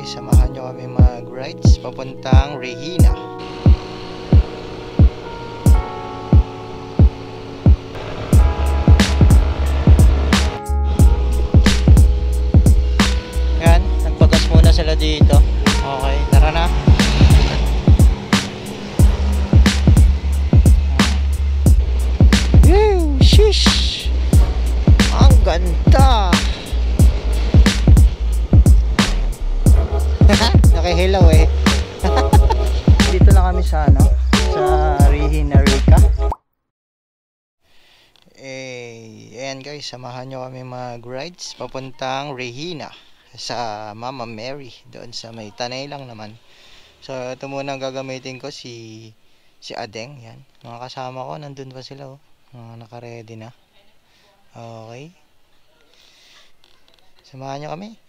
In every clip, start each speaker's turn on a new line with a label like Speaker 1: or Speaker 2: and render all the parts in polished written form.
Speaker 1: guys, samahan nyo kami mag-rides papuntang Regina. Yan, nagpagas muna sila dito. Okay, tara na. Shish! Ang ganda! Nakihilaw eh. Dito na kami sa sa Regina Rica. Ayan guys, samahan nyo kami mag-rides papuntang Regina sa Mama Mary, doon sa may Tanay lang naman. So ito muna ang gagamitin ko, si Adeng. Yan, mga kasama ko nandun pa sila naka-ready na. Okay, samahan nyo kami.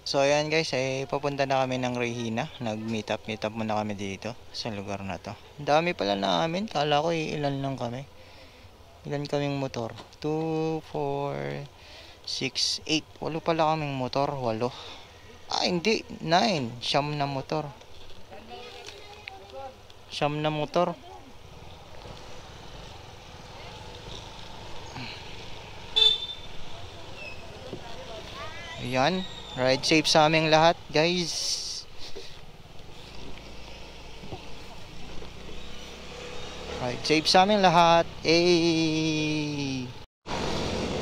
Speaker 1: So ayan guys, papunta na kami ng Regina. Nag-meet up muna kami dito sa lugar na to. Ang dami pala namin, kala ko ilan lang kami. Ilan kaming motor? 2, 4, 6, 8. 8 pala kaming motor, 8. Hindi, 9. Siyam na motor. Ayan, ride safe sa aming lahat guys. Ride safe sa aming lahat.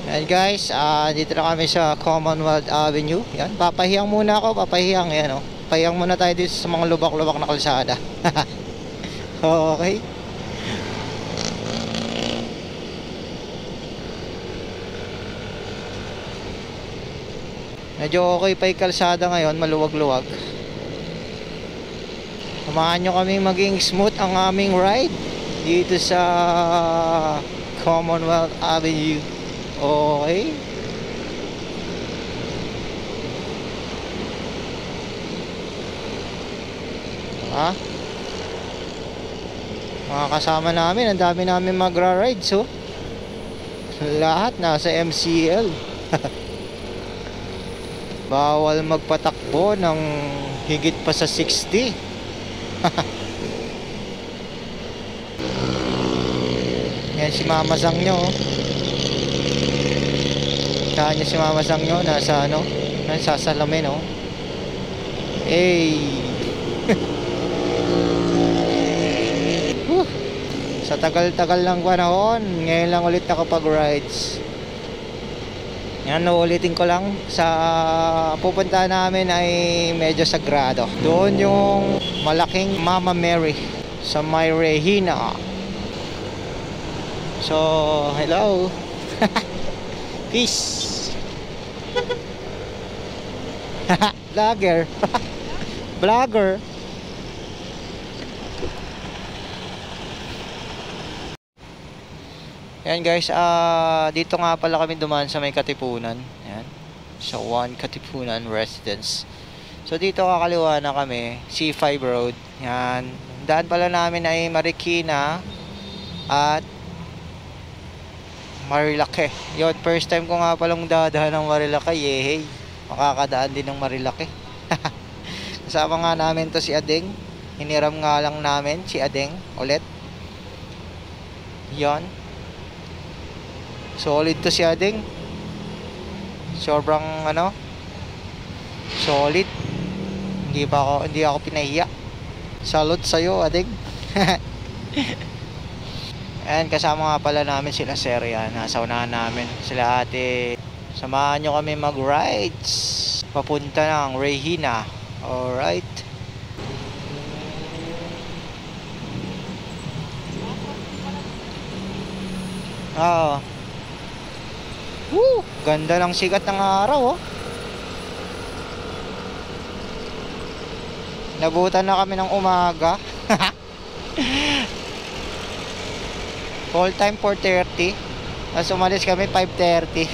Speaker 1: Ayan guys, dito na kami sa Commonwealth Avenue. Yan, papahiyang muna ako, Ayan papahiyang muna tayo dito sa mga lubak-lubak na kalsada. Okay. Medyo okay pa yung kalsada ngayon, maluwag-luwag. Samahan nyo kami maging smooth ang aming ride dito sa Commonwealth Avenue. Okay. Mga kasama namin, ang dami namin magra-ride. So lahat nasa MCL. Bawal magpatakbo ng higit pa sa 60. Yan si Mama Sang nyo. Saan nyo si Mama Sang nyo? Nasa nasa salamin Sa tagal-tagal ng panahon, ngayon lang ulit nakapag-rides. Yan, ulitin ko lang, sa pupunta namin ay medyo sagrado. Doon yung malaking Mama Mary sa may Regina. So, hello. Peace. Vlogger. Vlogger. Ayan guys, dito nga pala kami dumaan sa may Katipunan. Ayan, sa 1 Katipunan Residence. So dito kakaliwa na kami, C5 Road. Ayan, daan pala namin ay Marikina at Marilake. Yun, first time ko nga palang dadaan ng Marilake. Yehey, makakadaan din ng Marilake. Kasama nga namin to si Adeng. Hiniram nga lang namin si Adeng ulit. Yon, solid to si Adeng. Sobrang solid. Hindi ako pinahiya. Salute sa'yo, Adeng. And kasama nga pala namin sila Seria. Nasa unahan namin sila ate. Samahan nyo kami mag-rides papunta ng Regina. Alright. Ganda ng sikat ng araw Nabutan na kami ng umaga. Call time 4:30. Tapos umalis kami 5:30.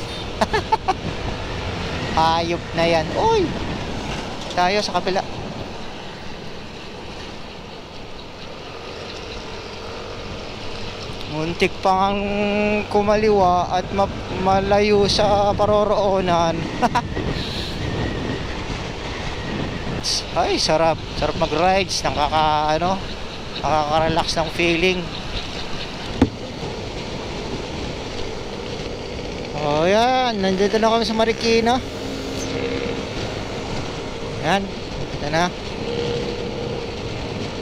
Speaker 1: Ayop na yan. Uy, tayo sa kabila. Muntik pang kumaliwa at malayo sa paroroonan. Ay, sarap. Sarap mag-rides. Nakaka-relax ng feeling. Oh, yan. Nandito na kami sa Marikina. Yan. Ito na.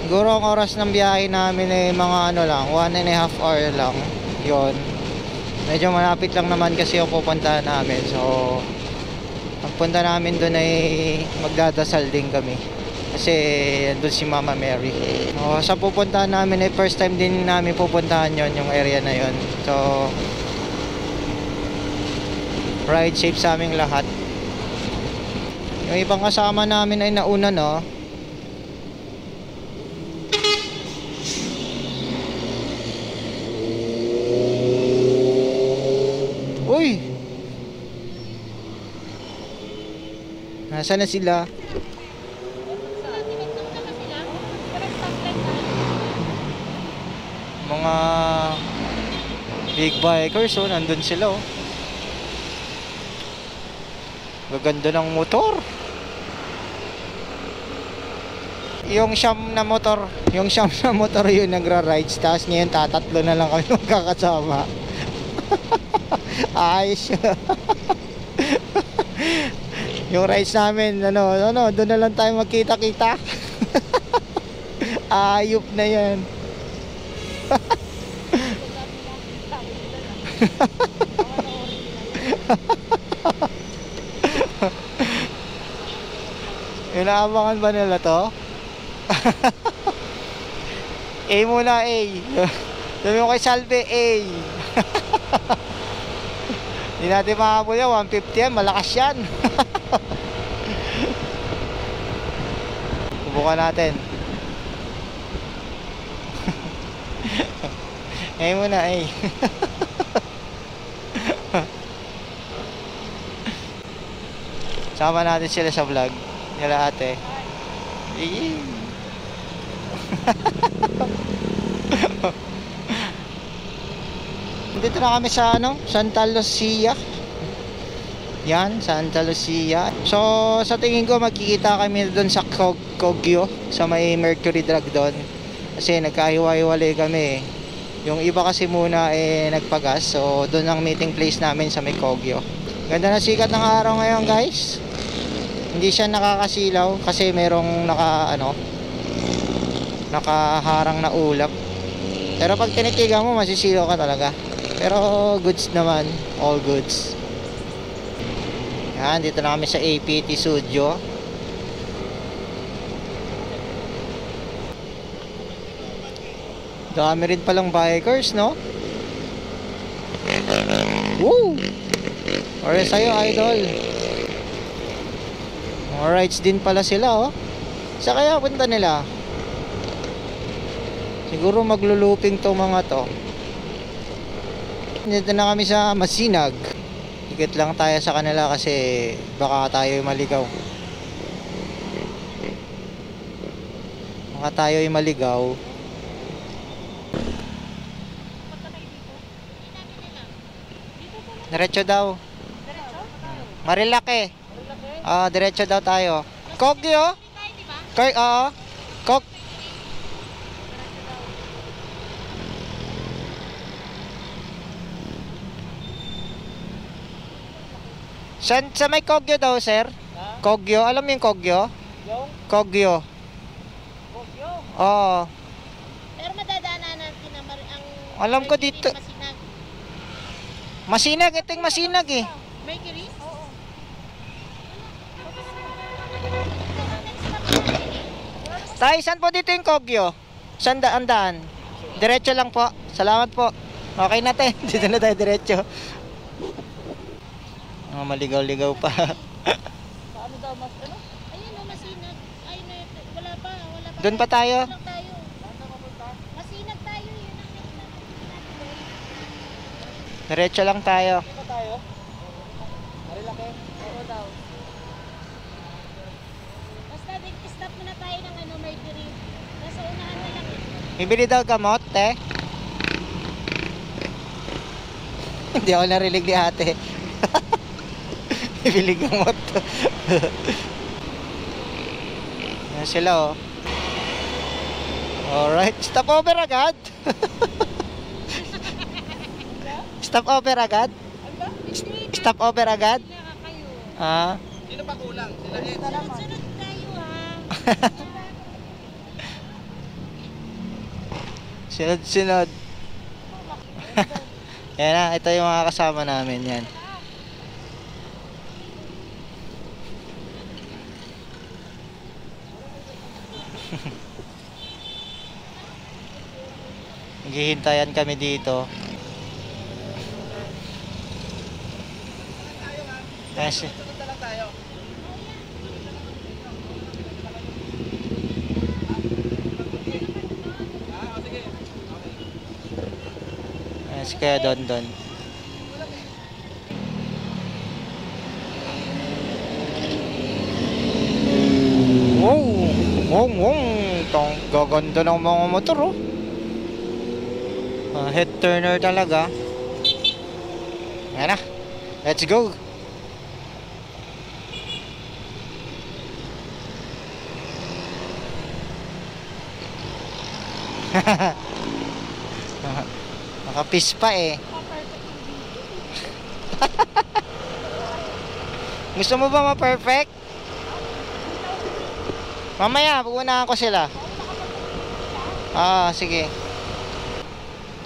Speaker 1: Siguro ang oras ng biyahe namin ay mga 1.5 hour lang. Yon. Medyo malapit lang naman kasi yung pupuntahan namin. So, pagpunta namin doon ay magdadasal din kami. Kasi doon si Mama Mary. Sa pupuntahan namin ay first time din namin pupuntahan yon, yung area na yon. So, ride safe sa aming lahat. Yung ibang kasama namin ay nauna, no? Uy! Nasaan na sila? Mga big bikers, oh, nandun sila, oh. Gaganda ng motor. Yung siyam na motor yun nagra-rides. Tapos ngayon tatatlo na lang kami magkakasama. Ayos. Yung rides namin, doon na lang tayo magkita-kita. Ayop na yan. Inaabangan ba nila to? A muna, A. Sabi mo kay Salve, A. Hindi natin makahabol yan. 150 yan, malakas yan. Subukan natin. A muna, A. Sama natin sila sa vlog nila ate. Dito na kami sa Santa Lucia. Yan, Santa Lucia. So sa tingin ko magkikita kami doon sa Kogyo, sa may Mercury Drug doon. Kasi nagkahiwa-hiwalay kami. Yung iba kasi muna nagpagas. So doon ang meeting place namin sa may Kogyo. Ganda na sikat ng araw ngayon, guys. Hindi siya nakakasilaw kasi merong nakaharang na ulap. Pero pag tinitigan mo masisilaw ka talaga. Pero goods naman, all goods. Yan, dito na kami sa APT Studio. Dami rin palang bikers, no? Woo! Or sa'yo, idol. Mga rides din pala sila, oh. Sa kaya punta nila? Siguro magluluping to mga to. Dito na kami sa Masinag. Ikit lang tayo sa kanila kasi baka tayo maligaw. Baka tayo maligaw. Diretso daw. Marilake. Diretso daw tayo. Kogyo? Kog. Sa may Kogyo daw, sir? Kogyo, alam mo yung Kogyo? Kogyo. Kogyo? Oo.
Speaker 2: Pero madadaanan natin ang
Speaker 1: alam ko dito. Masinag, ito yung Masinag eh.
Speaker 2: Mercury? Oo.
Speaker 1: Tay, saan po dito yung Kogyo? Saan daan? Diretso lang po. Salamat po. Okay na tayo. Dito na tayo diretso. Maligaw-ligaw pa.
Speaker 2: Paano daw mas Ayun o, Masinag. Ayun wala pa.
Speaker 1: Doon pa tayo.
Speaker 2: Masinag tayo. Yun ang
Speaker 1: Diretso lang tayo.
Speaker 2: Dito tayo? Marilake? Oo daw. Basta stop muna tayo ng Mercury. Nasa unahan na lang.
Speaker 1: Bibili daw gamot, te. Hindi ako narinig ni ate. Bibili gamot. Yan sila oh. Alright, stop over agad. Stop over agad?
Speaker 2: Aba, hindi.
Speaker 1: Stop over agad?
Speaker 2: Kailangan kayo.
Speaker 1: Ah,
Speaker 3: Sino pa kulang? Sila din.
Speaker 2: Sunod-sunod tayo ha.
Speaker 1: sunod-sunod. Yan na, ito yung mga kasama namin yan. Naghihintayan kami dito. Yes.
Speaker 3: Sunod na lang tayo. O sige.
Speaker 1: Yes, kaya Don. Wow! Wow! Tong gaganda ng mga motor oh. Head turner talaga. Ayan na. Let's go. Nakapis pa eh. Gusto mo ba ma-perfect? Mamaya, pupunahan ko sila. Sige.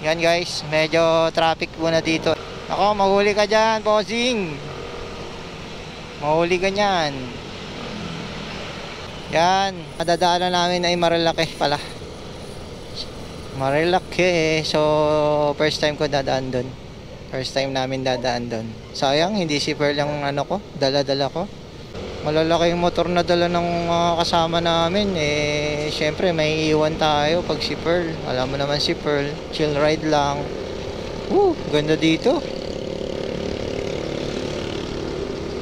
Speaker 1: Yan guys, medyo traffic muna dito. Ako, mahuli ka dyan, bossing. Mahuli ka dyan. Yan, nadadaanan namin ay Marilaki pala. Marilaki, so first time ko dadaan doon. First time namin dadaan doon. Sayang, hindi si Pearl yung ano ko, dala-dala ko. Malalaki yung motor na dala ng kasama namin. Syempre may iwan tayo pag si Pearl. Alam mo naman si Pearl, chill ride lang. Ganda dito.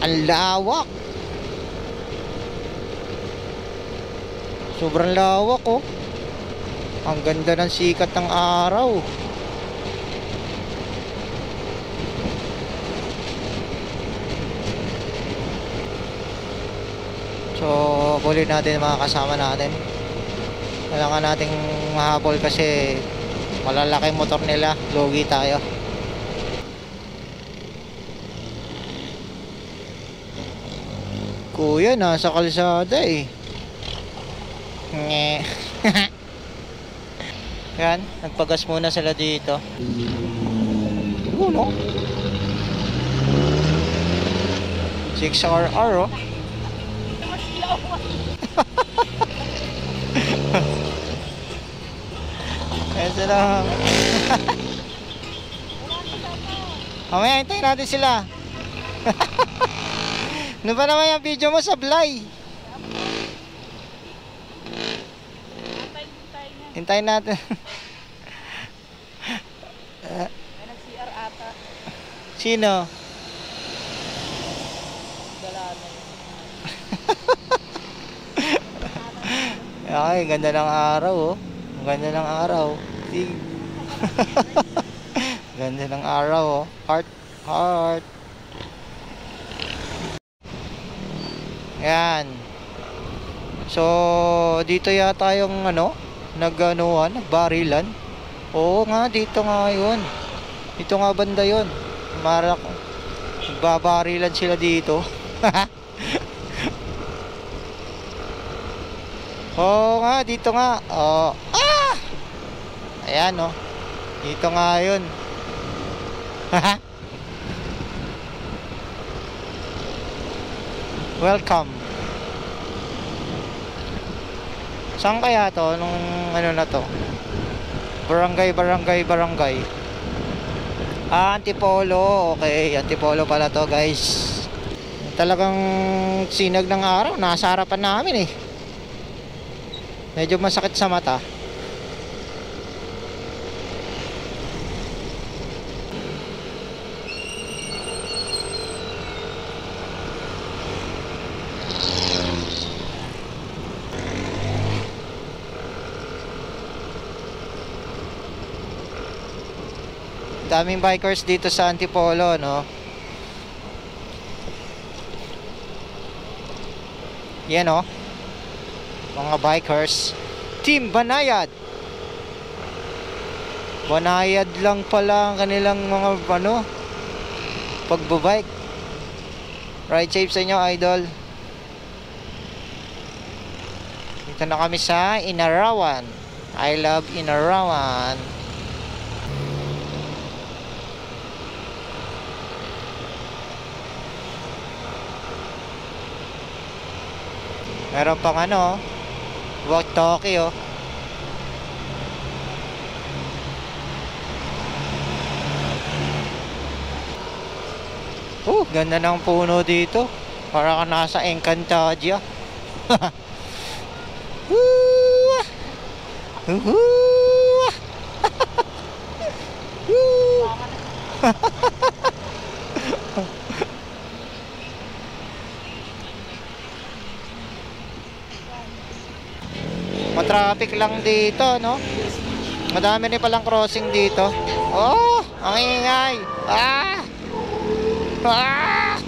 Speaker 1: Ang lawak. Sobrang lawak oh. Ang ganda ng sikat ng araw. So, huli natin mga kasama natin. Kailangan nating mahabol kasi malalaki motor nila. Lugi tayo. Kuya, nasa kalsada eh. Nge. Yan, nagpagas muna sila dito. No? 6RR oh. Ayan sila. Mamaya hintayin natin sila. Ano ba naman yung video mo sablay? Hintayin natin.
Speaker 2: May nag-CR ata.
Speaker 1: Sino?
Speaker 2: Dala na yun.
Speaker 1: Ay, ganda ng araw oh. Ang ganda ng araw. Ganda ng araw oh. Heart. Yan. So, dito yata yung nagbarilan. Oo nga, dito nga yun. Dito nga banda yun. Nagbabarilan sila dito. Oo nga, dito nga. Ayan oh. Dito nga yun. Welcome. Saan kaya to? Nung na to? Barangay. Antipolo. Okay, Antipolo pala to guys. Talagang sinag ng araw. Nasa harapan namin eh. Medyo masakit sa mata. Daming bikers dito sa Antipolo, no? Yan, oh. mga bikers. Team Banayad. Banayad lang pala ang kanilang mga pagbabike. Ride safe sa inyo, idol. Dito na kami sa Inarawan. I love Inarawan. Meron pang walkie-talkie oh. Ganda ng puno dito. Para ka nasa Encantadia. Woo! Woo! Woo! Matraffic lang dito, no? Madami rin palang crossing dito. Oh, ang ingay. Ah! Ah!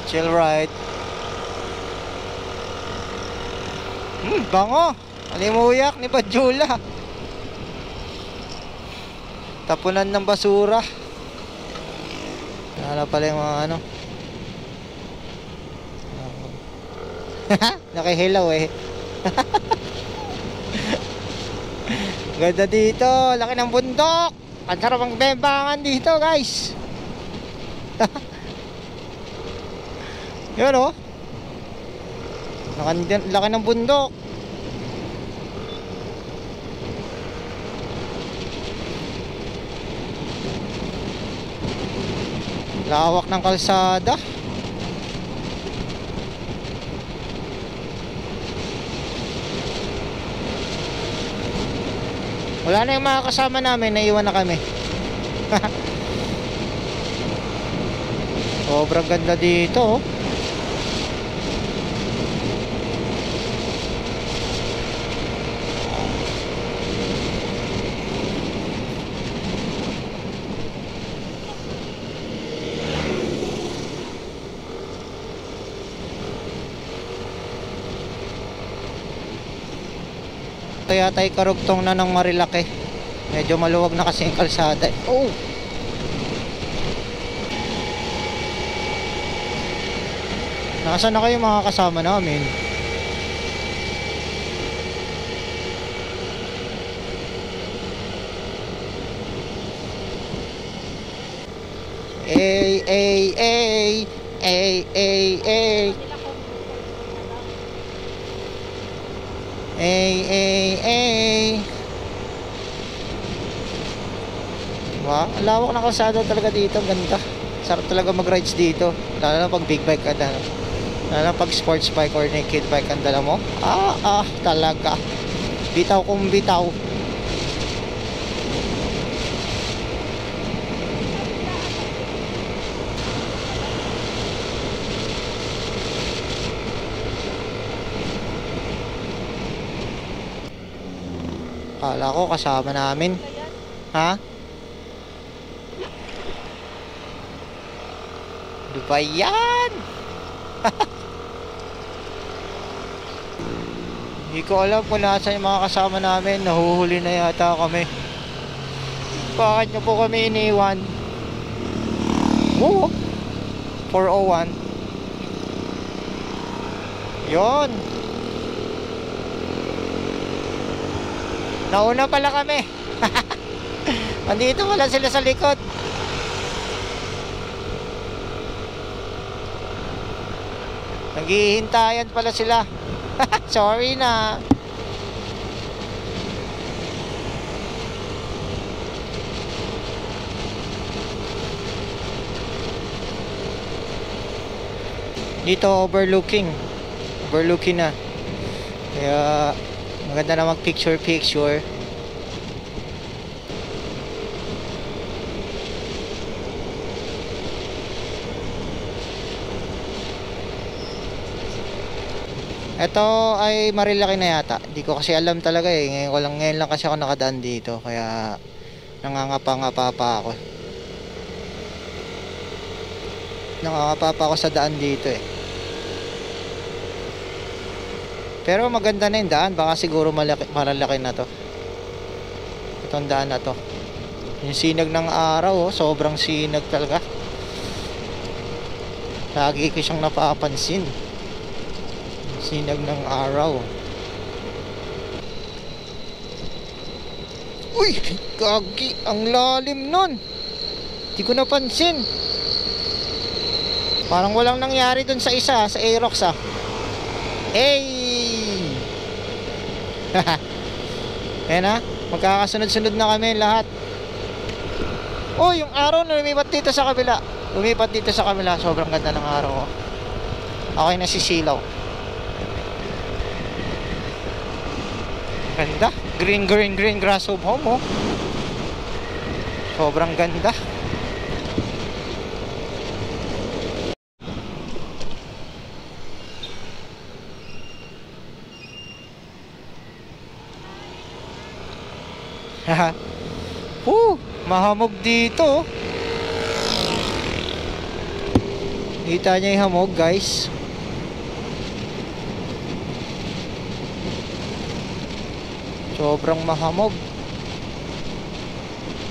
Speaker 1: Chill ride. Bango. Alimuyak ni Padjula. Tapunan ng basura. Wala pala yung mga nakihilaw eh. Ganda dito. Laki ng bundok. Ang sarap ang bembangan dito, guys. Yun oh. Laki ng bundok. Lawak ng kalsada. Wala na yung mga kasama namin, naiwan na kami. Sobrang ganda dito oh. Ito yata ay karugtong na ng Marilaki. Medyo maluwag na kasi yung kalsada. Oh! Nasaan na kayo mga kasama namin? Ay, ay, ay, ay, ay, ay. Wow, ang lawak ng kalsada talaga dito. Ganda. Sarap talaga mag-rides dito. Lalo na pag big bike ka na. Lalo na pag sports bike or naked bike ang dala mo. Talaga. Bitaw kung bitaw. Kala ko kasama namin. Ha? Ano ba yan? Hindi ko alam kung nasa yung mga kasama namin. Nahuhuli na yata kami. Bakit nyo po kami iniwan? Oo, 401. Yon. Nauna pala kami. Andito pala sila sa likod. Naghihintayan pala sila. Sorry na. Dito overlooking na. Kaya maganda na mag picture. Ito ay Marilaki na yata. Hindi ko kasi alam talaga eh. Ngayon lang kasi ako nakadaan dito. Kaya nangangapa-ngapa pa ako. Nangangapa pa ako sa daan dito eh. Pero maganda na yung daan. Baka siguro malalaki na to. Itong daan na to. Yung sinag ng araw, oh, sobrang sinag talaga. Lagi ko siyang napapansin. Sinag ng araw. Uy! Gagi! Ang lalim nun! Di ko napansin. Parang walang nangyari dun sa isa, sa Aerox ah. Hey! Ayan na, magkakasunod-sunod na kami lahat. Oh, yung araw na lumipat dito sa kabila. Lumipat dito sa kabila, sobrang ganda ng araw. Oh. Okay na sisilaw. Ganda, green grass of home oh. Sobrang ganda. Mahamog dito. Kita niya yung hamog, guys. Sobrang mahamog.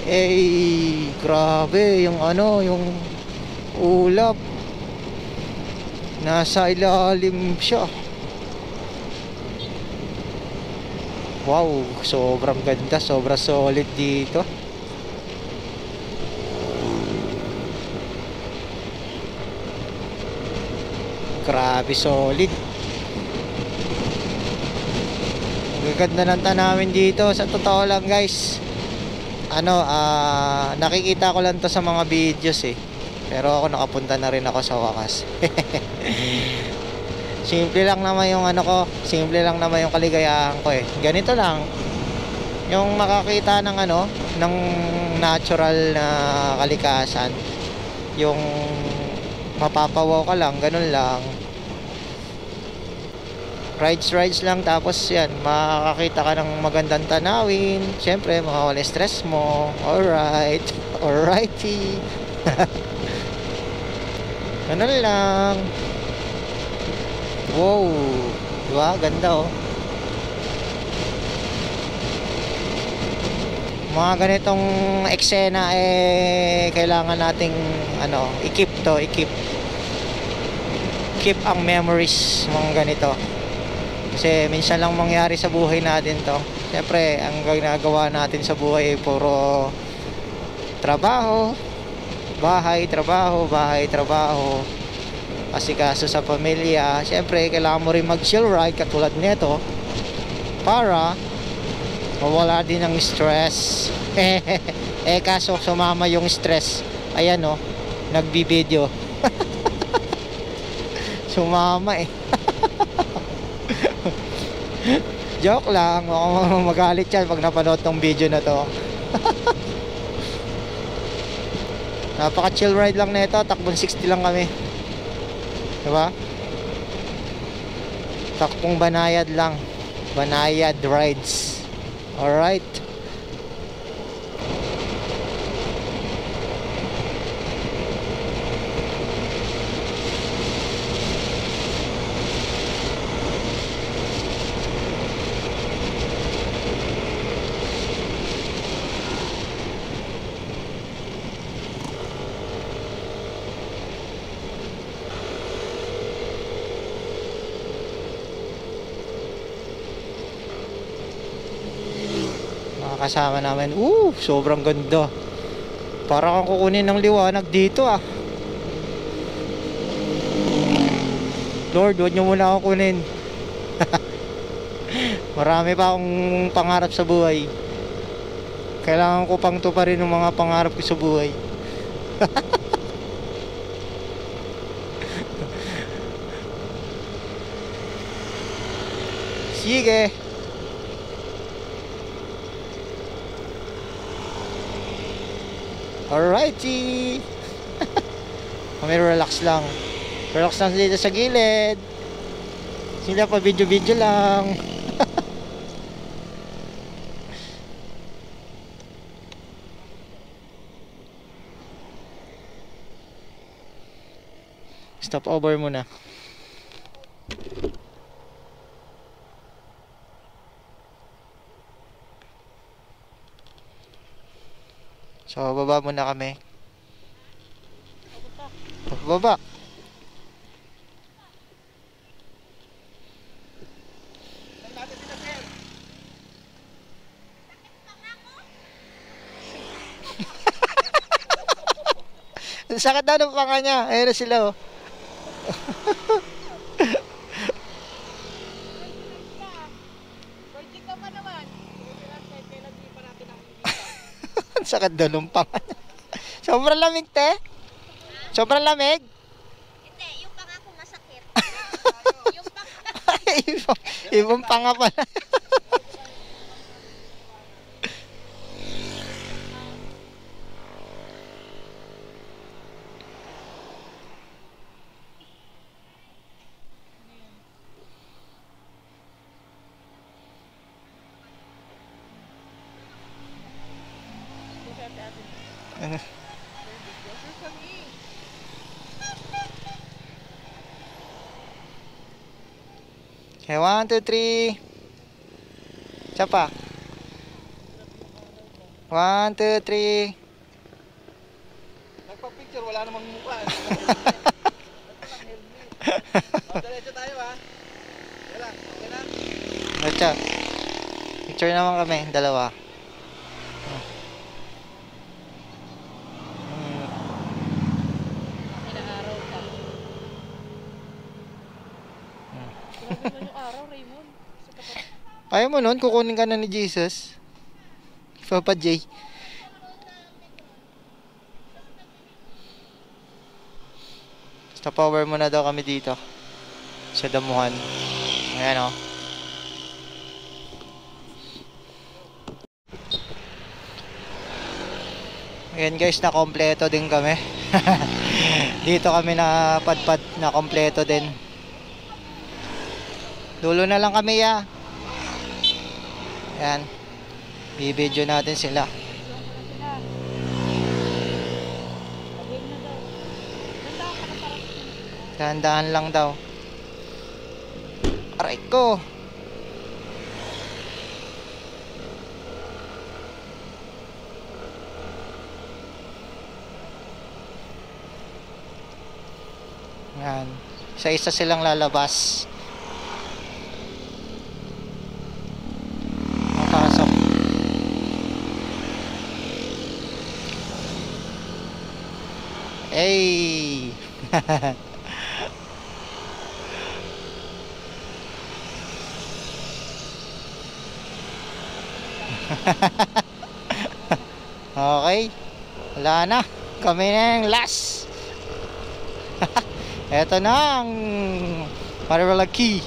Speaker 1: Eh, grabe yung ano, yung ulap. Nasa ilalim siya. Wow, sobrang ganda, sobrang solid dito. Grabe solid. Ang ganda ng tanawin dito. Sa totoo lang guys, nakikita ko lang to sa mga videos eh. Pero ako nakapunta na rin ako sa wakas. Simple lang naman yung simple lang naman yung kaligayahan ko eh. Ganito lang. Yung makakita ng ng natural na kalikasan. Yung mapapawaw ka lang, ganun lang. Rides lang, tapos yan, makakita ka ng magandang tanawin. Siyempre, mawawala stress mo. Alright. Alrighty. Ganun lang. Wow, diba? Ganda oh. Mga ganitong eksena kailangan nating i-keep ang memories mga ganito. Kasi minsan lang mangyari sa buhay natin to. Siyempre, ang ginagawa natin sa buhay ay puro trabaho, bahay, trabaho, asikaso sa pamilya. Siyempre kailangan mo rin mag-chill ride katulad nito para mawala din ang stress. Kaso sumama yung stress. Ayan oh, nagbibideo. Sumama eh. Joke lang, magalit yan pag napanood tong video na to. Napaka chill ride lang nito, takbong 60 lang kami. Diba? Takbong Banayad lang. Banayad rides. Alright. Kasama namin. Sobrang ganda. Para kang kukunin ng liwanag dito ah. Lord, huwag niyo muna ako kunin. Marami pa akong pangarap sa buhay. Kailangan ko pang tuparin ng mga pangarap ko sa buhay. Sige. Alrighty. Kami relax lang. Relax lang dito sa gilid. Sila pa video lang. Stop over muna. So, baba muna kami.
Speaker 2: Papunta.
Speaker 1: Baba.
Speaker 3: Saan natin sila, sir?
Speaker 1: Ang sakit daw ng panga niya. Ayun na sila, oh.
Speaker 2: Virgin ka pa naman. Kailan di pa natin nakikita.
Speaker 1: Ang sakit daw ng panga niya. Sobrang lamig, te. Sobrang lamig.
Speaker 2: Hindi, yung panga ko masakit. Yung panga.
Speaker 1: Ibang panga pala. Ano? Okay, 1, 2, 3. Isa pa. 1, 2, 3.
Speaker 3: Nagpa-picture, wala namang mukha. Diretso tayo, ha? Wala, okay na?
Speaker 1: Ito. Picture naman kami, dalawa.
Speaker 2: Ilang araw ka. Grabe naman yung araw, Raymond. Sa tapat.
Speaker 1: Ayaw mo nun, kukunin ka na ni Jesus. Papa J. Basta power mo na daw kami dito. Sa damuhan. Ayan, oh. Ayan guys, na kompleto din kami. Dito kami na padpad na kompleto din. Dulo na lang kami, ya. Ayan. Bibidyo natin sila.
Speaker 2: Pag-game na daw. Ganda ka na parang.
Speaker 1: Dahan-dahan lang daw. Aray ko. Yan. Isa-isa silang lalabas. Papasok. Hey! Okay. Wala na. Kami na yung last. Eto na ang Marmalaki.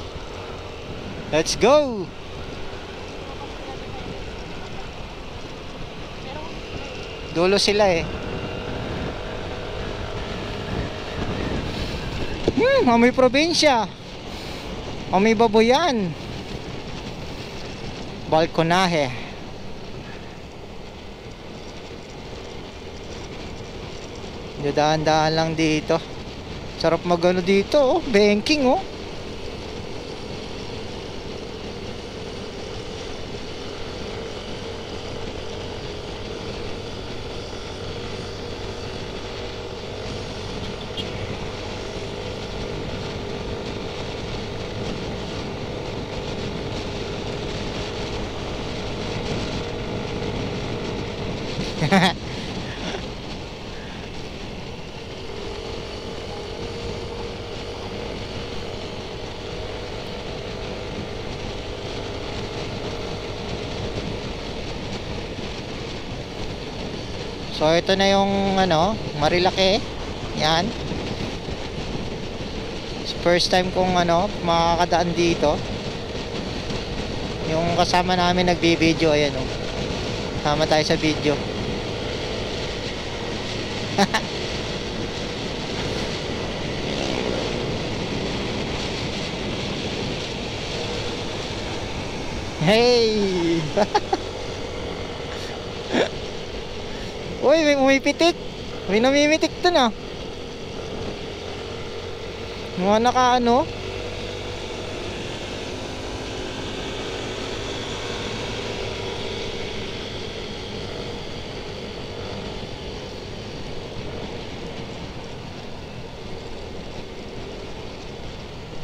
Speaker 1: Let's go. Dulo sila eh. Amoy probinsya. Amoy baboyan. Balkonahe. Dadaan-daan lang dito. Sarap magano dito, oh. Banking, oh. So ito na yung ano, Marilaki. Yan. First time kong ano, makakadaan dito. Yung kasama namin nagbi-video, ayan oh. Sama tayo sa video. Hey! Uy, may umipitik. May namimitik dun ah. Mga naka ano.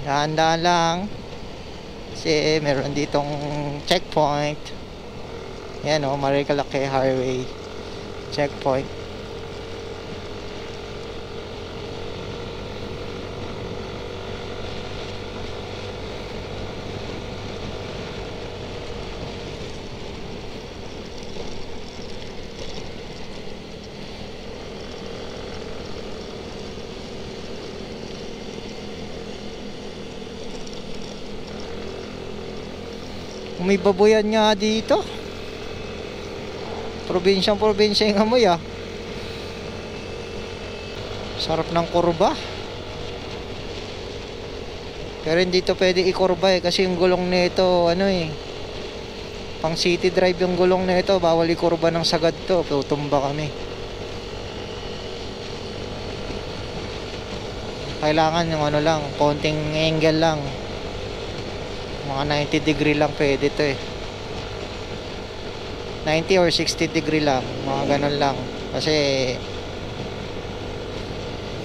Speaker 1: Dahan-dahan lang. Kasi meron ditong checkpoint. Yan o, Marikalaki Highway checkpoint. May baboyan nga dito. Probinsya yung amoy ah. Sarap ng kurba. Pero hindi to pwede ikurba eh, kasi yung gulong nito ano eh, pang city drive yung gulong nito. Bawal ikurba ng sagad to, tutumba kami. Kailangan yung ano lang, konting angle lang. Mga 90 degree lang pwede to eh. 90 or 60 degree lang, mga ganun lang. Kasi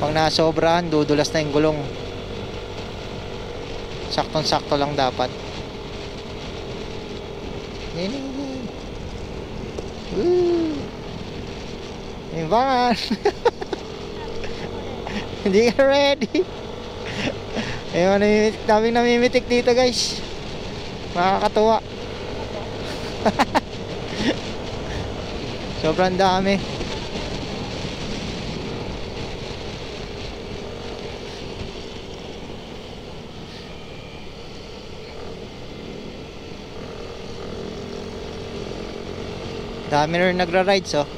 Speaker 1: pag nasobrahan, dudulas na yung gulong. Saktong sakto lang dapat. Woo! Yung van. Hindi ka ready. Ayun, daming namimitik dito guys. Makakatuwa. Sobrang dami. Dami rin nagra-rides oh.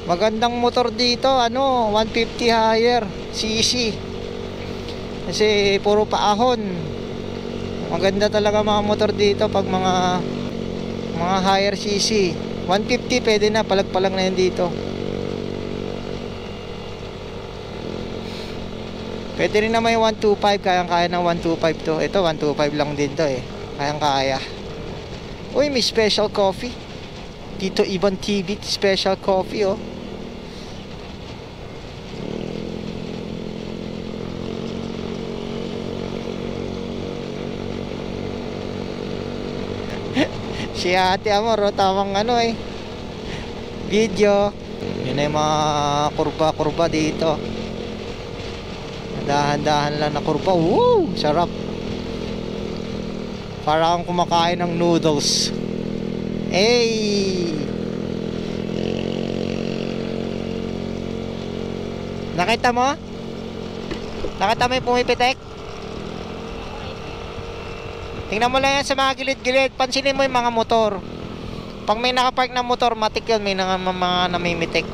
Speaker 1: Magandang motor dito, ano, 150 higher cc. Kasi puro paahon. Maganda talaga mga motor dito pag mga higher cc. 150 pwede na, palag-palag na yun dito. Pwede rin naman yung 125, kayang-kaya ng 125 to. Ito 125 lang din to eh, kayang-kaya. Uy, may special coffee dito, Ibon TV special coffee oh. Si Ate Amor oh, tamang ano eh, video. Yun na yung mga kurba-kurba dito. Dahan-dahan lang na kurba. Woo! Sarap. Para akong kumakain ng noodles. Hey! Nakita mo? Nakita mo yung pumipitik? Tingnan mo lang yan sa mga gilid-gilid. Pansinin mo yung mga motor. Pag may nakapark na motor, matik yun. May mga namimitik.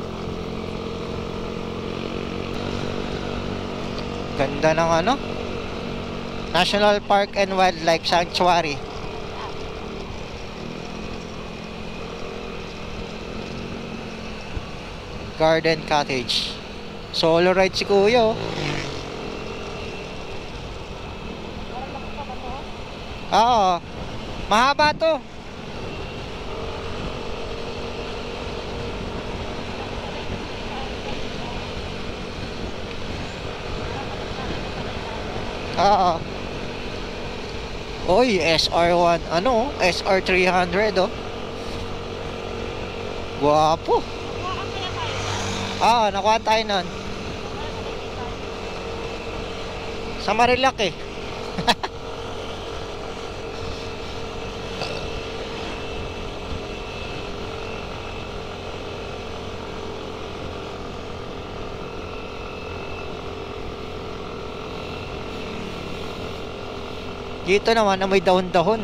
Speaker 1: Ganda ng ano, National Park and Wildlife Sanctuary. Garden Cottage. Solo ride si Kuya oh. Oo, mahaba to. Oo. Oy, SR1, ano, SR300 oh. Guwapo. Nakuha tayo nun. Sa Marilac eh. Dito naman na may dahon-dahon.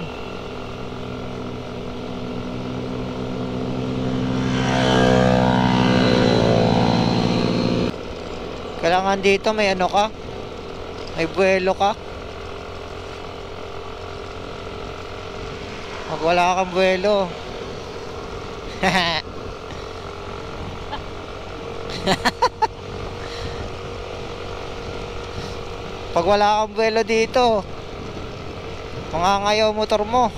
Speaker 1: Kailangan dito may ano ka, may buwelo ka. Pag wala kang buwelo pag wala kang buwelo dito, mangangayaw motor mo.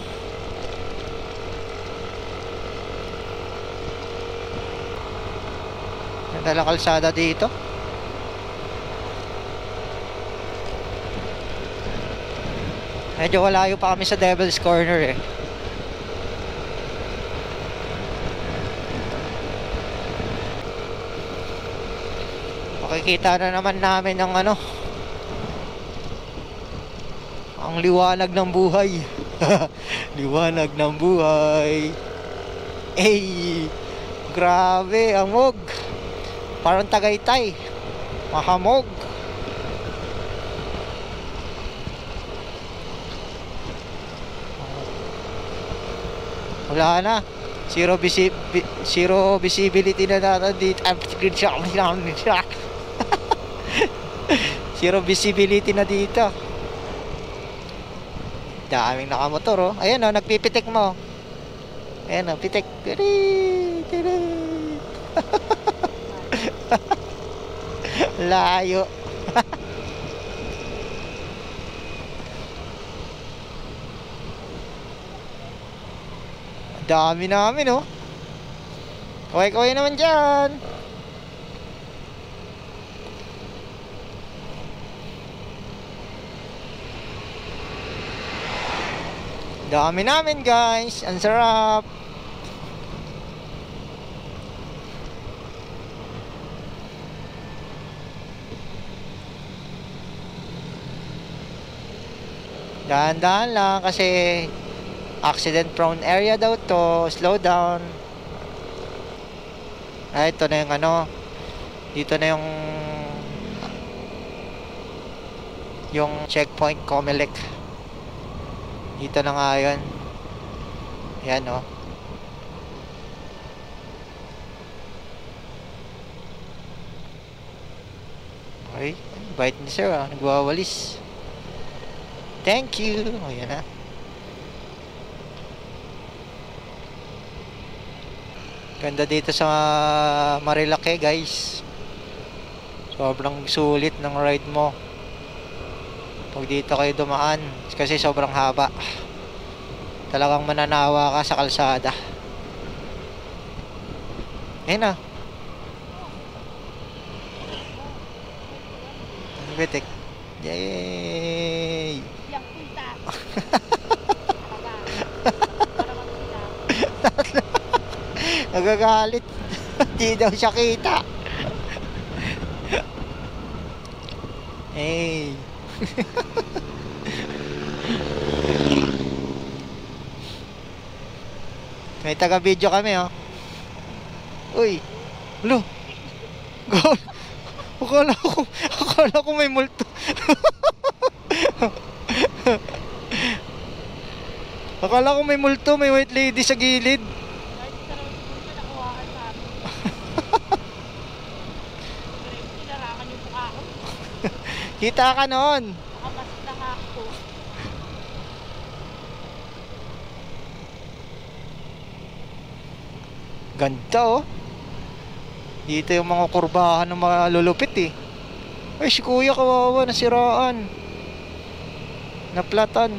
Speaker 1: Nadala kalsada dito. Medyo walayo pa kami sa Devil's Corner eh. Makikita na naman namin ang ano, ang liwanag ng buhay. Liwanag ng buhay. Ey, grabe, amog. Parang Tagaytay. Mahamog. Wala na. Zero visibility na natin dito. Zero visibility na dito. Daming nakamotor oh. Ayan oh, nagpipitik mo. Ayan oh, pitik. Layo. Dami namin oh. Kaway-kaway naman dyan. Dami namin guys. Ang sarap. Dahan-dahan lang kasi accident prone area daw to. Slow down. Ay, ito na yung ano. Dito na yung checkpoint Comelec. Dito na nga yun. Yan o. Okay. Bait ni sir ah. Nagwawalis. Thank you. O yan na. Ganda dito sa Marilake guys. Sobrang sulit ng ride mo pag dito kayo dumaan kasi sobrang haba. Talagang mananawa ka sa kalsada. Ayun na. Bitik. Yay!
Speaker 2: Yang kita. Para magkita.
Speaker 1: Nagagalit. Di daw siya kita. Hey. May taga-video kami oh. Uy. Lo. God. Akala ko may multo. Akala ko may multo, may white lady sa gilid.
Speaker 2: Kahit isa naman siguro siya nakuhaan sa amin. Pinarakan yung mukha ko.
Speaker 1: Kita ka noon.
Speaker 2: Nakamas lang ako.
Speaker 1: Ganda oh. Dito yung mga kurbahan ng mga lulupit eh. Ay si kuya kawawa, nasiraan. Naplatan.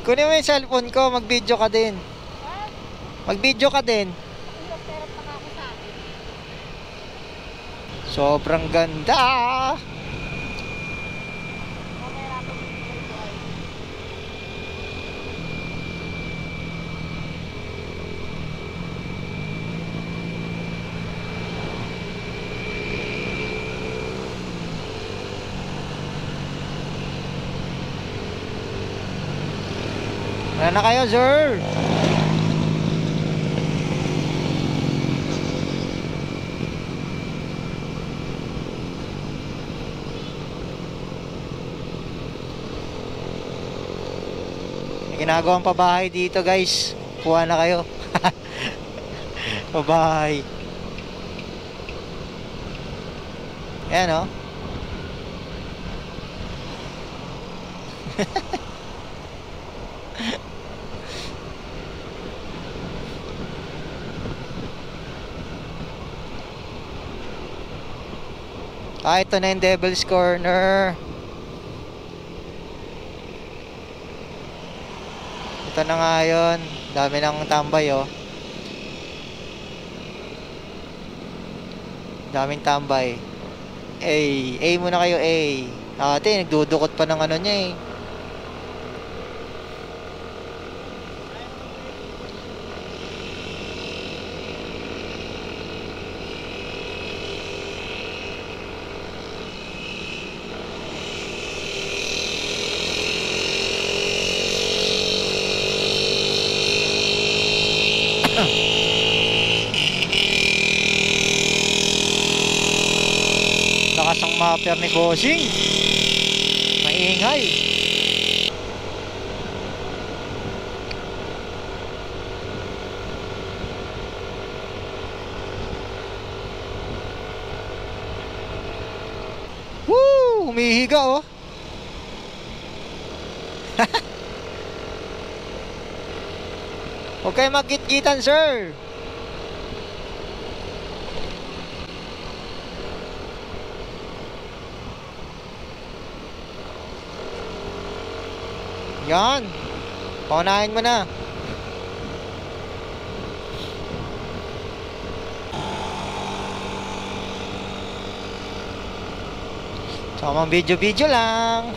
Speaker 1: Kunin mo yung cellphone ko, mag-video ka din.
Speaker 2: Ha?
Speaker 1: Mag-video ka din.
Speaker 2: Hirap-hirap pa nga ako sa akin.
Speaker 1: Sobrang ganda.
Speaker 2: Mamaya ako mag-buhay.
Speaker 1: Wala na kayo, sir. May ginagawang pabahay dito, guys. Kuha na kayo. Pabahay. Ayan, oh. Ah, ito na yung Devil's Corner. Ito na nga yun. Dami ng tambay oh. Daming tambay. A muna kayo, A. Ate, nagdudukot pa ng ano niya eh. Lakas ang mapper ni Bossing. Maingay. Woo! Humihiga oh. Huwag kayo magkit-kitan, sir. Yan. Paunahin mo na. Samang video-video lang.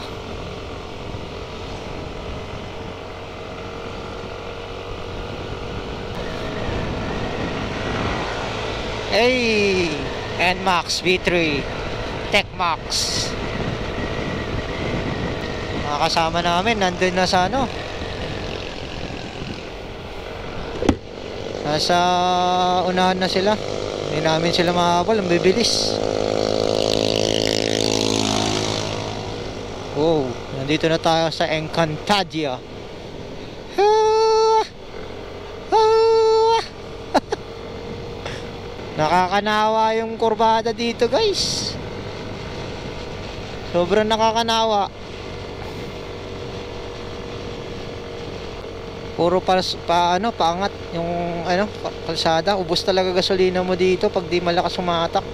Speaker 1: Hey, NMAX V3 TechMax. Mga kasama namin nandun na sa ano, nasa unahan na sila. Hindi namin sila mahabol, ang bibilis. Wow, nandito na tayo sa Encantadia. Nakakanawa yung kurbada dito, guys. Sobrang nakakanawa. Puro paangat yung kalsada. Ubos talaga gasolina mo dito pag di malakas umatak.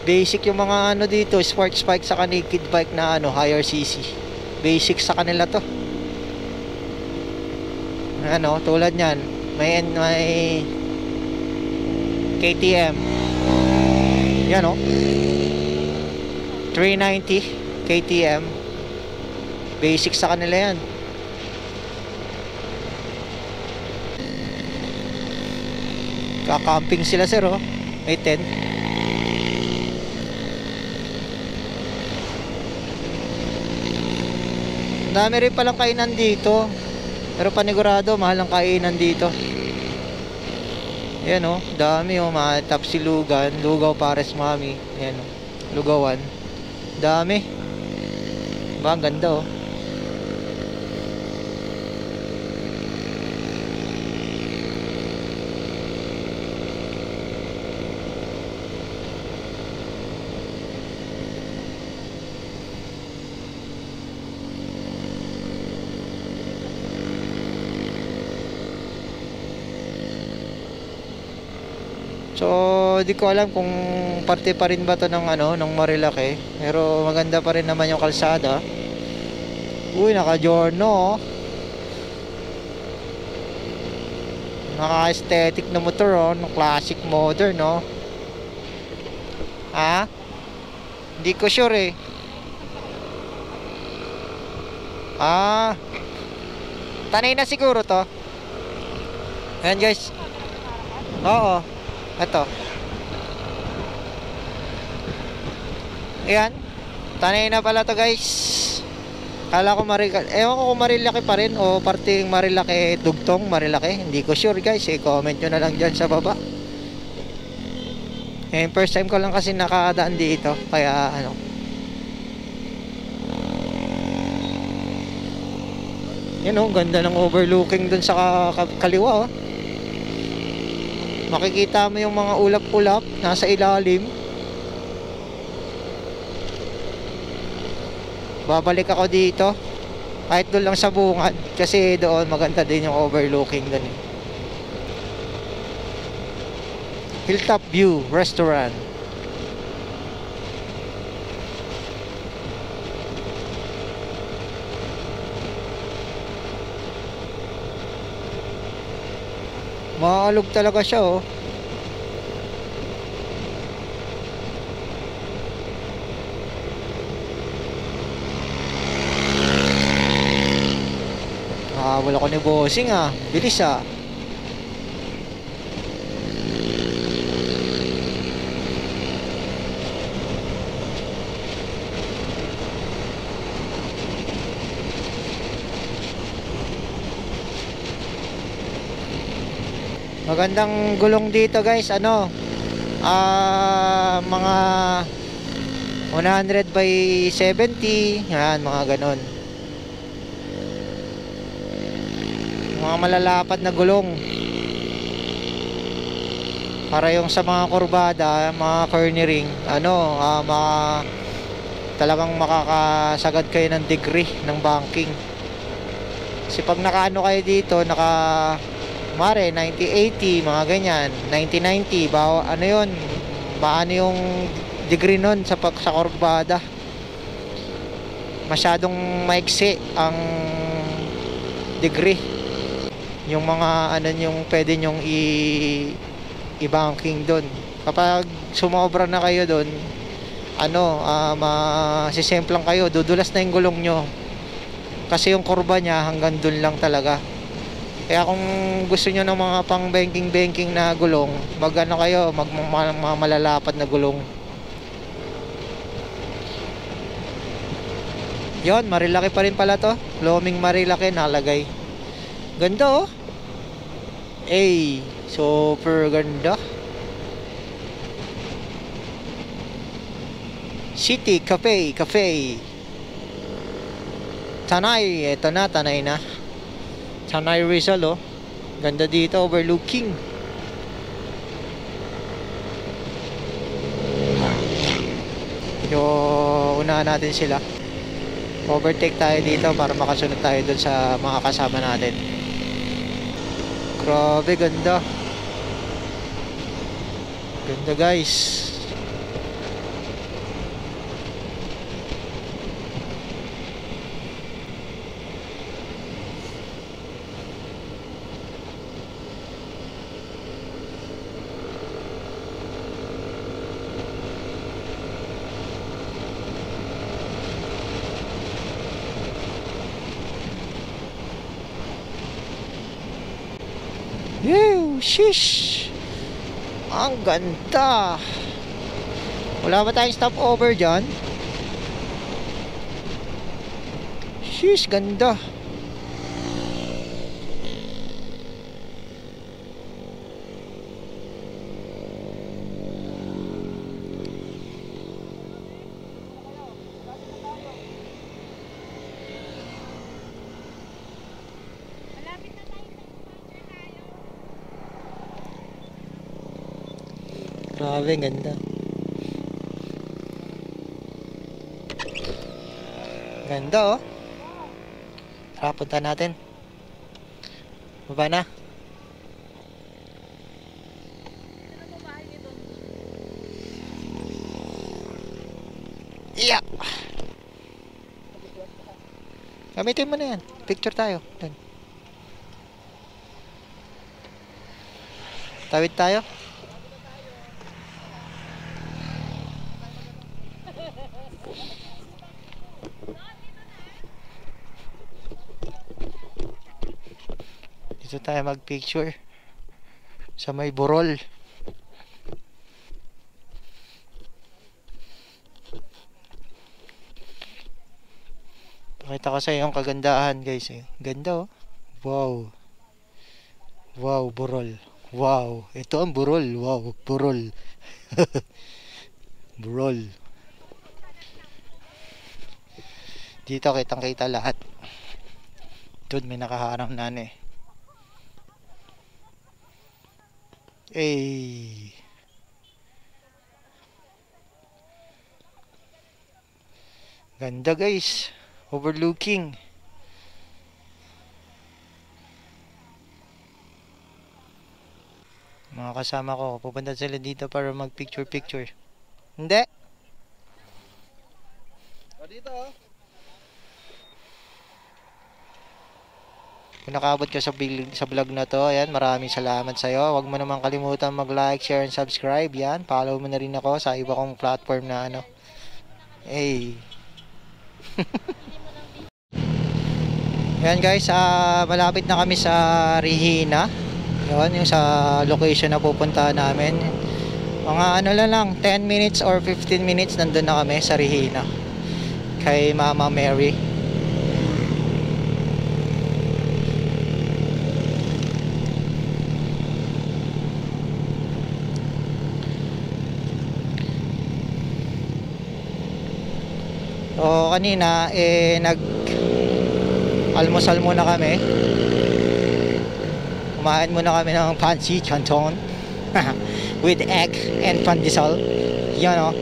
Speaker 1: Basic yung mga dito, sport bike sa naked bike na higher CC. Basic sa kanila to. Tulad niyan, may KTM. Yan 390 KTM. Basic sa kanila yan. Kakamping sila, sir May 10. Dami rin palang kainan dito. Pero panigurado mahal ang kainan dito. Yan dami mga tapsilugan, lugaw pares mami. Yan lugawan. Dami. Ba, ang ganda So, di ko alam kung parte pa rin ba to ng ng Marilaki. Pero maganda pa rin naman yung kalsada. Uy, naka-Giorno Naka-aesthetic na motor classic modern Ha? Hindi ko sure Tanay na siguro to. Ayan, guys. Oo. Ito. Ayan. Tanay na pala to, guys. Kala ko ewan ko kung Marilaki pa rin o parting Marilaki dugtong Marilaki. Hindi ko sure, guys. Comment nyo na lang dyan sa baba. First time ko lang kasi nakadaan dito. Kaya yan ganda ng overlooking dun sa kaliwa Makikita mo yung mga ulap-ulap nasa ilalim. Babalik ako dito kahit doon lang sa bungad kasi doon maganda din yung overlooking doon Hilltop View Restaurant. Maalog talaga siya, oh. Wala ko ni bossing, ah. Bilis, ah. Magandang gulong dito, guys. Ano? Mga 100 by 70. Yan, mga ganon. Mga malalapat na gulong. Para yung sa mga kurbada, mga cornering, ano, talagang makakasagad kayo ng degree ng banking. Kasi pag nakaano kayo dito, mare 90-80, mga ganyan, 90-90, ano yun, paano yung degree nun sa kurbada. Masyadong maiksi ang degree. Yung mga ano yung pwede nyong i-banking doon. Kapag sumobra na kayo doon, masisemplang kayo, dudulas na yung gulong nyo. Kasi yung kurba niya hanggang doon lang talaga. Kaya kung gusto nyo ng mga pang banking na gulong, kayo, mga malalapat na gulong. Yon, Marilaki pa rin pala to. Blooming Marilaki nalagay. Ganda, oh. Super ganda. City Cafe. Tanay, eto na, Tanay na. Tanay Rizal, oh. Ganda dito, overlooking. Unahan natin sila. Overtake tayo dito para makasunod tayo dun sa mga kasama natin. Grabe, ganda. Ganda, guys. Sheesh! Ang ganda! Wala ba tayong stopover dyan? Sheesh, ganda! Grabe, ganda. Ganda, oh. Tara, punta natin. Baba na. Yeah. Gamitin mo na yan. Picture tayo. Dun. Tawid tayo. Dito tayo mag-picture sa may burol. Pakita ko sa iyo ang kagandahan, guys, eh. Ganda, oh. Wow. Wow, burol. Wow. Ito ang burol. Wow, burol. Burol. Dito kitang-kita lahat. Doon may nakaharang na, eh. Ganda, guys. Overlooking. Mga kasama ko, pupunta sila dito para mag picture. Hindi.
Speaker 3: O, dito, oh.
Speaker 1: Kung nakabot ka sa vlog na to, ayan, maraming salamat sa'yo. Huwag mo naman kalimutan mag-like, share, and subscribe. Yan, follow mo na rin ako sa iba kong platform na ano. Hey. Yan guys, malapit na kami sa Regina. Yun, yung sa location na pupuntahan namin. Mga ano lang, 10 minutes or 15 minutes nandun na kami sa Regina. Kay Mama Mary. So kanina almusal muna kami. Kumain muna kami ng pancit canton with egg and pandesal. Yan o.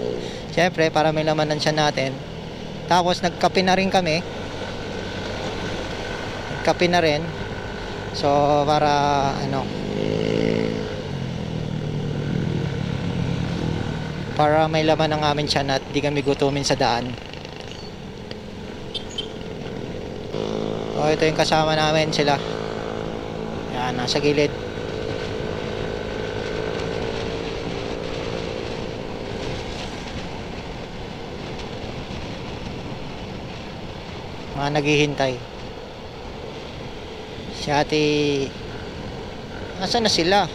Speaker 1: Siyempre para may laman ng tiyan natin. Tapos nagkape na rin kami. Nagkape na rin. So para ano, para may laman ng aming tiyan at di kami gutumin sa daan. So ito yung kasama namin sila. Yan, nasa gilid. Mga naghihintay. Si ate, nasaan na sila?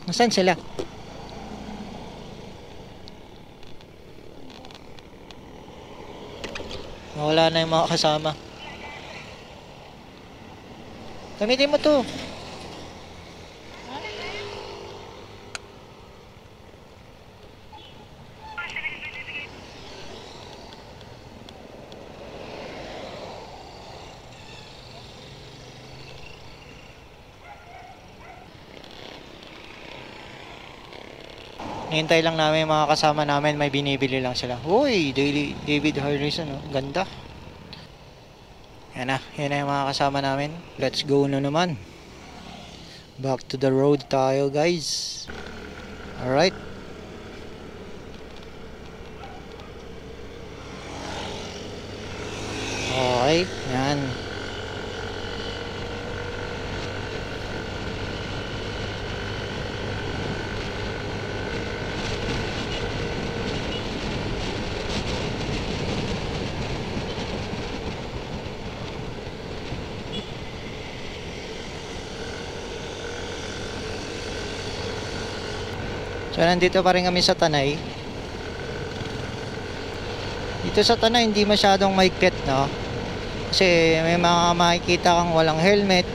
Speaker 1: Nasaan sila? Wala na yung mga kasama. Gamitin mo to. Hintay lang namin yung mga kasama namin, may binibili lang sila. Uy, David Harrison, oh. Ganda. Yan na yung mga kasama namin. Let's go na naman. Back to the road tayo, guys. Alright. Okay, yan. So nandito pa rin kami sa Tanay. Dito sa Tanay hindi masyadong maigpit, no? Kasi may mga makikita kang walang helmet.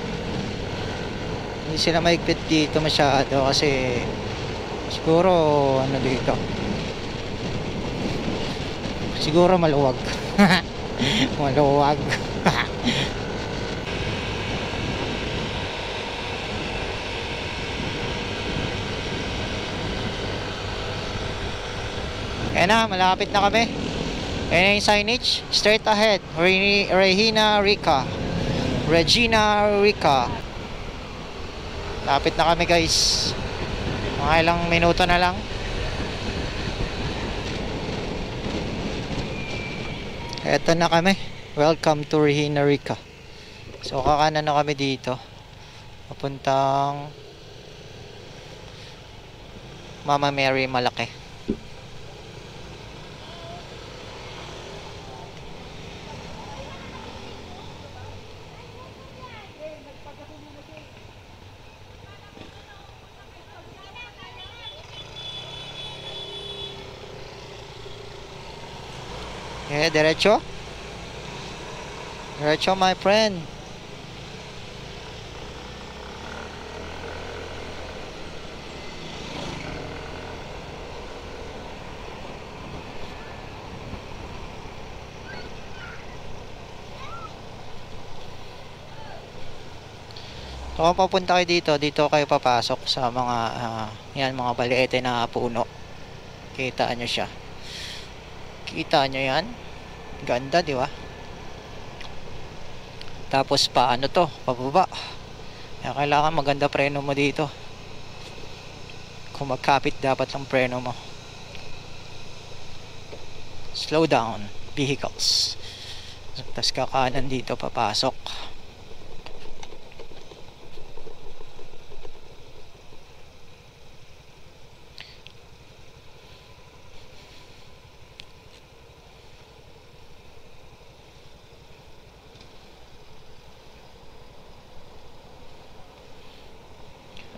Speaker 1: Hindi sila maigpit dito masyado kasi siguro ano dito. Siguro maluwag. Maluwag. Ayan na, malapit na kami. Ayan yung signage. Straight ahead. Regina Rica. Regina Rica. Lapit na kami, guys. Mga ilang minuto na lang. Eto na kami. Welcome to Regina Rica. So kakanan na kami dito. Papuntang Mama Mary Malaki. Okay, derecho. Derecho, my friend. So kung papunta kayo dito kayo papasok sa mga yan, mga baliete na puno. Kita nyo siya. Kita nyo yan. Ganda, di ba? Tapos paano to? Pababa. Kaya kailangan maganda preno mo dito. Kung magkapit dapat ang preno mo. Slow down vehicles. Tapos kakanan dito papasok.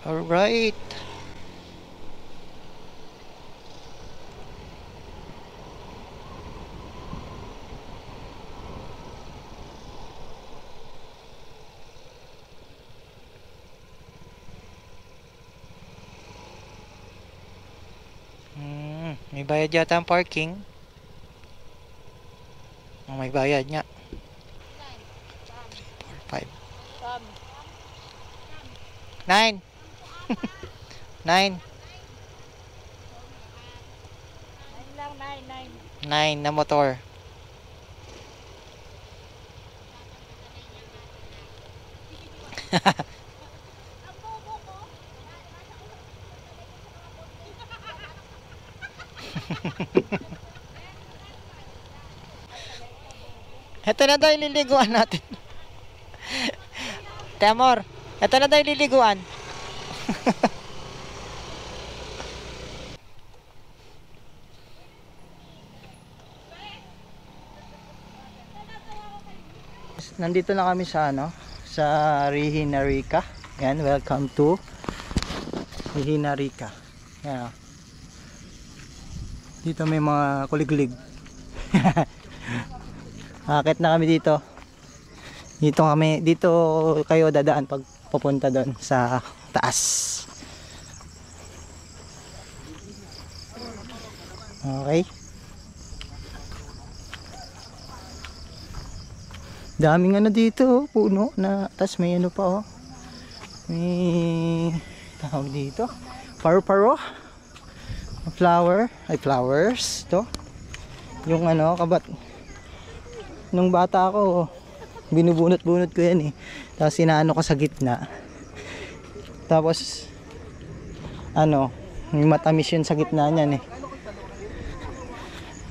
Speaker 1: Alright. May bayad yata ang parking. May bayad nga. 3, 4, 5.
Speaker 2: Sam.
Speaker 1: 9. 9.
Speaker 2: 9 lang, 9.
Speaker 1: 9 na motor. Ito na daw yung liliguan natin. Temor, ito na daw yung liliguan. Nandito na kami sa sa Regina Rica. Yan, welcome to Regina Rica. Yan. Dito may mga kuliglig. Akit na kami dito. Dito kayo dadaan pag papunta doon sa taas. Okay. Daming dito, puno na, tas may pa may tawag dito, paru-paro, flowers to. Yung kabat nung bata ako, binubunot-bunot ko yan tapos inaano ko sa gitna, tapos may matamis yun sa gitna niyan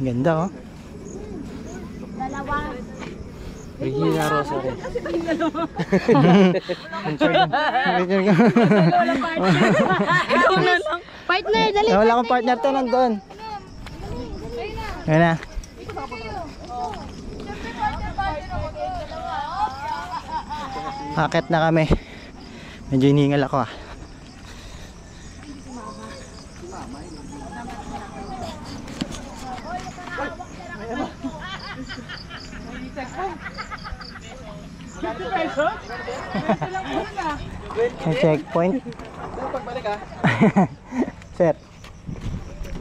Speaker 1: ganda
Speaker 3: Regina Rosary.
Speaker 2: Ikaw na lang. Partner, dali.
Speaker 1: Wala akong partner to nandun. Ayan na. Akit na kami. Medyo hiningal ako May checkpoint.
Speaker 3: Pagbalik
Speaker 1: Sir.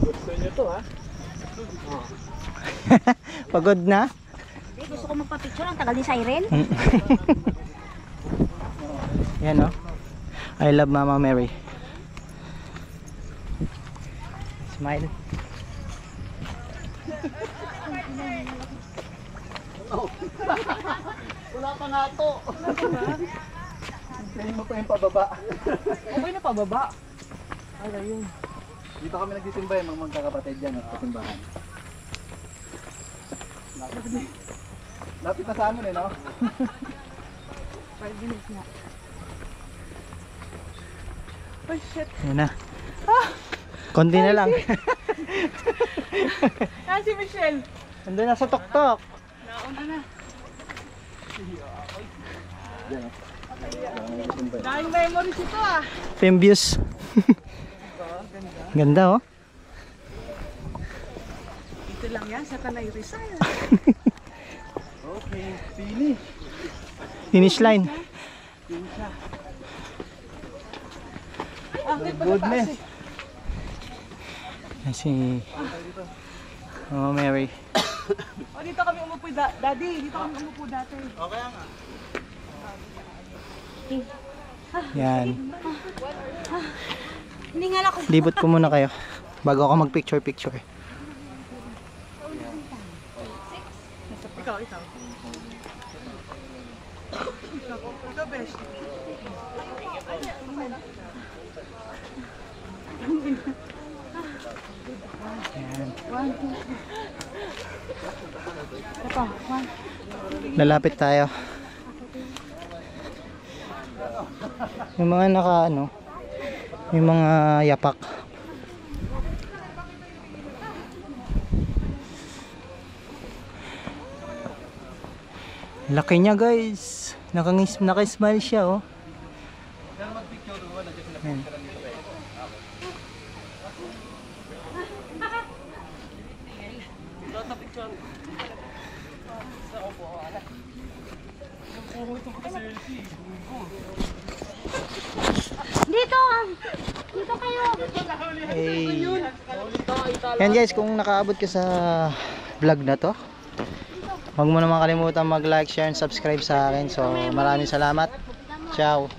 Speaker 3: Gusto nyo to
Speaker 1: Pagod na?
Speaker 2: Gusto ko magpa-picture. Ang tagal ni Siren.
Speaker 1: Yan I love Mama Mary. Smile.
Speaker 3: Wala pa nga to. Hindi mo pa yung pababa.
Speaker 2: Okay na pababa.
Speaker 3: Ala yun. Dito kami nagtitimba mga magkakapatid dyan sa timbahan. Lapit na sa amin no?
Speaker 2: 5 minutes na.
Speaker 3: Ay shit.
Speaker 1: Yan na. Konti na lang.
Speaker 2: Si Michelle.
Speaker 1: Nandun na sa tuktok.
Speaker 2: Nauna na.
Speaker 3: Dyan
Speaker 2: Daming memories ito
Speaker 1: Fame views. Ganda
Speaker 2: Ito lang yan sa Tanay Rizal.
Speaker 3: Okay, finish.
Speaker 1: Finish line.
Speaker 3: Goodness.
Speaker 1: Yan si Mama Mary.
Speaker 2: Dito kami umupo daddy. Dito kami umupo dati.
Speaker 3: Okay nga.
Speaker 1: Yan.
Speaker 2: Hiningal ako.
Speaker 1: Libot ko muna kayo bago ako mag picture.
Speaker 2: Ikaw. Ito, one.
Speaker 1: Lalapit tayo. Yung mga yung mga yapak. Laki niya guys. Naka-smile siya oh. Ayan.
Speaker 2: Dito! Dito kayo!
Speaker 1: Hey. Yan guys, kung nakaabot ka sa vlog na to, huwag mo naman kalimutan mag-like, share, and subscribe sa akin. So maraming salamat. Ciao.